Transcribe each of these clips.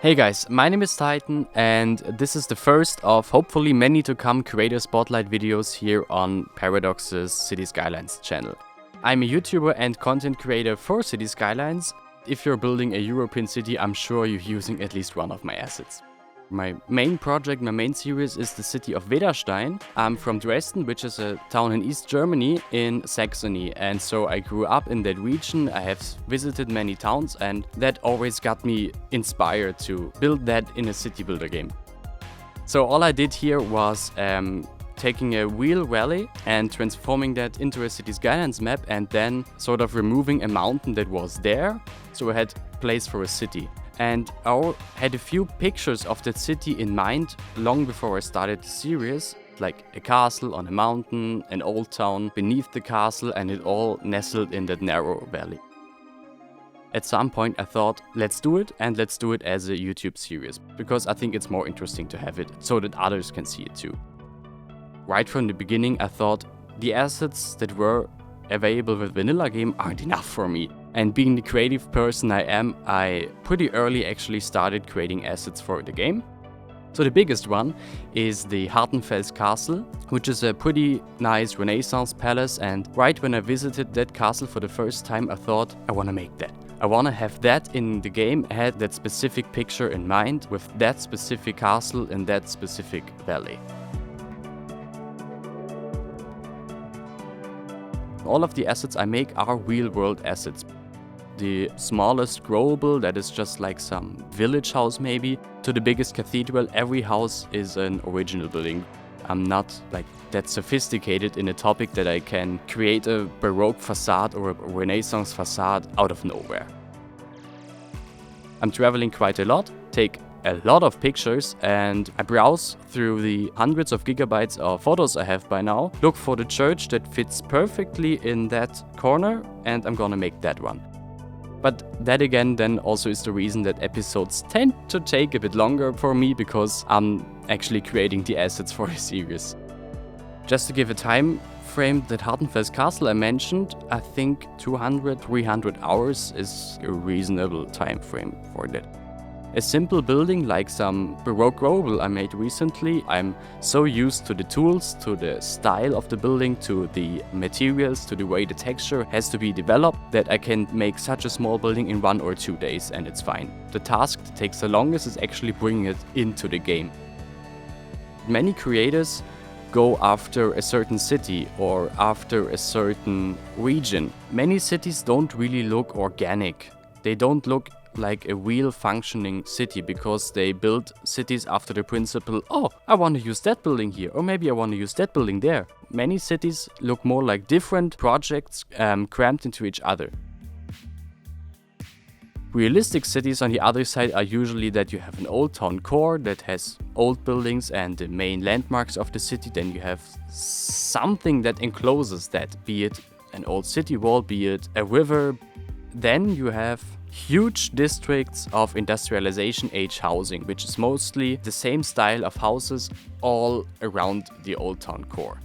Hey guys, my name is Titan and this is the first of hopefully many to come Creator Spotlight videos here on Paradox's City Skylines channel. I'm a YouTuber and content creator for City Skylines. If you're building a European city, I'm sure you're using at least one of my assets. My main project, my main series is the city of Wederstein. I'm from Dresden, which is a town in East Germany in Saxony, and so I grew up in that region. I have visited many towns and that always got me inspired to build that in a city builder game. So all I did here was taking a wheel valley and transforming that into a City Skylines map and then sort of removing a mountain that was there, so I had place for a city. And I had a few pictures of that city in mind long before I started the series, like a castle on a mountain, an old town beneath the castle, and it all nestled in that narrow valley. At some point I thought, let's do it, and let's do it as a YouTube series, because I think it's more interesting to have it so that others can see it too. Right from the beginning I thought the assets that were available with vanilla game aren't enough for me. And being the creative person I am, I pretty early actually started creating assets for the game. So the biggest one is the Hartenfels Castle, which is a pretty nice Renaissance palace, and right when I visited that castle for the first time I thought, I want to make that. I want to have that in the game. I had that specific picture in mind with that specific castle in that specific valley. All of the assets I make are real-world assets. The smallest growable, that is just like some village house maybe, to the biggest cathedral, every house is an original building. I'm not like that sophisticated in a topic that I can create a Baroque facade or a Renaissance facade out of nowhere. I'm traveling quite a lot, take a lot of pictures, and I browse through the hundreds of gigabytes of photos I have by now, look for the church that fits perfectly in that corner, and I'm gonna make that one. But that again then also is the reason that episodes tend to take a bit longer for me, because I'm actually creating the assets for the series. Just to give a time frame, that Hartenfels Castle I mentioned, I think 200-300 hours is a reasonable time frame for that. A simple building like some Baroque growable I made recently, I'm so used to the tools, to the style of the building, to the materials, to the way the texture has to be developed, that I can make such a small building in 1 or 2 days and it's fine. The task that takes the longest is actually bringing it into the game. Many creators go after a certain city or after a certain region. Many cities don't really look organic. They don't look like a real functioning city, because they build cities after the principle, oh, I want to use that building here, or maybe I want to use that building there. Many cities look more like different projects crammed into each other. Realistic cities on the other side are usually that you have an old town core that has old buildings and the main landmarks of the city, then you have something that encloses that, be it an old city wall, be it a river. Then you have huge districts of industrialization age housing, which is mostly the same style of houses all around the old town core.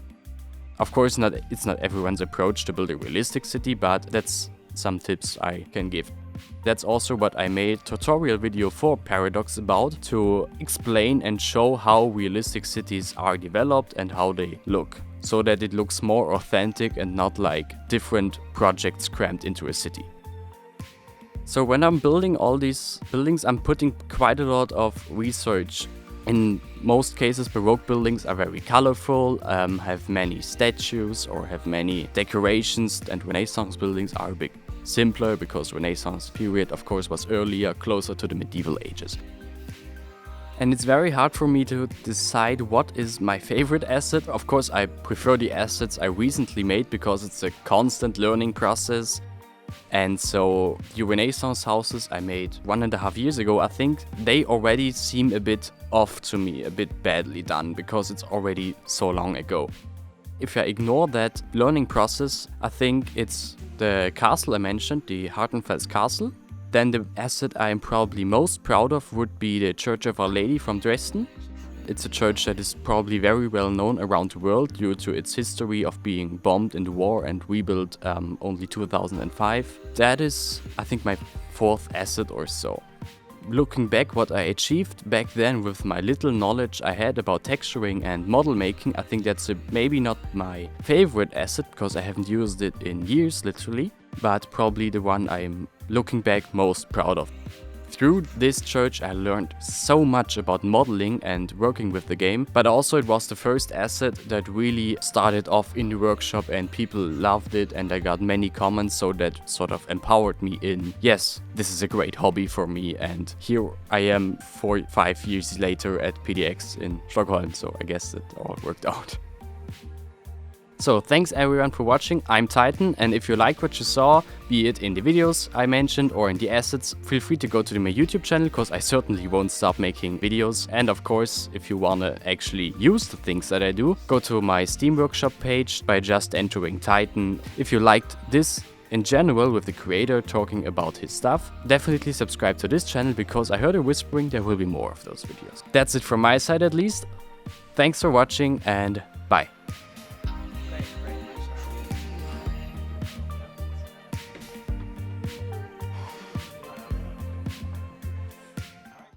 Of course, it's not everyone's approach to build a realistic city, but that's some tips I can give. That's also what I made a tutorial video for Paradox about, to explain and show how realistic cities are developed and how they look, so that it looks more authentic and not like different projects crammed into a city. So when I'm building all these buildings, I'm putting quite a lot of research. In most cases, Baroque buildings are very colorful, have many statues or have many decorations, and Renaissance buildings are a bit simpler, because Renaissance period, of course, was earlier, closer to the medieval ages. And it's very hard for me to decide what is my favorite asset. Of course, I prefer the assets I recently made, because it's a constant learning process. And so the Renaissance houses I made 1.5 years ago, I think they already seem a bit off to me, a bit badly done, because it's already so long ago. If I ignore that learning process, I think it's the castle I mentioned, the Hartenfels Castle. Then the asset I am probably most proud of would be the Church of Our Lady from Dresden. It's a church that is probably very well known around the world due to its history of being bombed in the war and rebuilt only 2005. That is, I think, my fourth asset or so. looking back what I achieved back then with my little knowledge I had about texturing and model making, I think that's maybe not my favorite asset because I haven't used it in years literally, but probably the one I'm looking back most proud of. Through this church I learned so much about modeling and working with the game, but also it was the first asset that really started off in the workshop and people loved it, and I got many comments, so that sort of empowered me in, yes, this is a great hobby for me, and here I am 4-5 years later at PDX in Stockholm, so I guess it all worked out. So thanks everyone for watching, I'm Titan, and if you liked what you saw, be it in the videos I mentioned or in the assets, feel free to go to my YouTube channel, because I certainly won't stop making videos. And of course, if you wanna actually use the things that I do, go to my Steam Workshop page by just entering Titan. If you liked this in general with the creator talking about his stuff, definitely subscribe to this channel, because I heard a whispering there will be more of those videos. That's it from my side at least. Thanks for watching and bye.